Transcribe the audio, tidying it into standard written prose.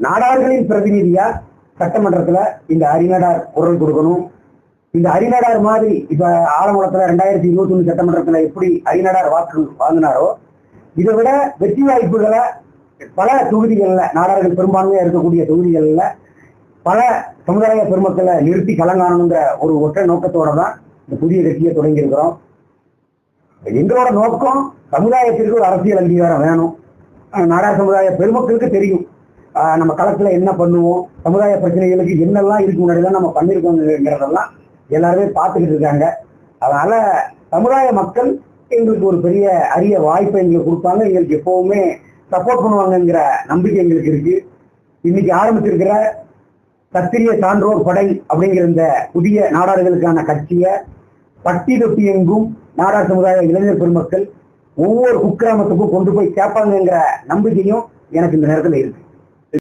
நாடார்களின் பிரதிநிதியா சட்டமன்றத்துல இந்த அறிநாடார் குரல் கொடுக்கணும். இந்த அறிநாடார் மாதிரி இப்ப ஆலங்குளத்துல 2021 சட்டமன்றத்துல எப்படி அறிநாடார் வாக்கு வாங்கினாரோ இதை விட வெற்றி வாய்ப்புகளை பல தொகுதிகள்ல நாடார்கள் பெரும்பான்மையா இருக்கக்கூடிய தொகுதிகள்ல பல சமுதாய பெருமக்களை நிறுத்தி கலங்காணுங்கிற ஒரு ஒற்றை நோக்கத்தோட தான் இந்த புதிய கட்சியை தொடங்கி இருக்கிறோம். எங்களோட நோக்கம் சமுதாயத்திற்கு ஒரு அரசியல் அங்கீகாரம் வேணும். நாடார் சமுதாய பெருமக்களுக்கு தெரியும் நம்ம களத்துல என்ன பண்ணுவோம், சமுதாய பிரச்சனைகளுக்கு என்னெல்லாம் இருக்கு முன்னாடிதான் நம்ம பண்ணிருக்கோங்கிறதெல்லாம் எல்லாருமே பார்த்துக்கிட்டு இருக்காங்க. அதனால சமுதாய மக்கள் எங்களுக்கு ஒரு பெரிய அரிய வாய்ப்பை எங்களுக்கு கொடுப்பாங்க, எங்களுக்கு எப்பவுமே சப்போர்ட் பண்ணுவாங்கங்கிற நம்பிக்கை எங்களுக்கு இருக்கு. இன்னைக்கு ஆரம்பிச்சிருக்கிற சத்திரிய சான்றோர் படை அப்படிங்கிற இந்த புதிய நாடார்களுக்கான கட்சியை பட்டி தொட்டி எங்கும் நாடார் சமுதாய இளைஞர் பெருமக்கள் ஒவ்வொரு குக்கிராமத்துக்கும் கொண்டு போய் சேர்ப்பாங்கிற நம்பிக்கையும் எனக்கு இந்த நேரத்தில் இருக்கு.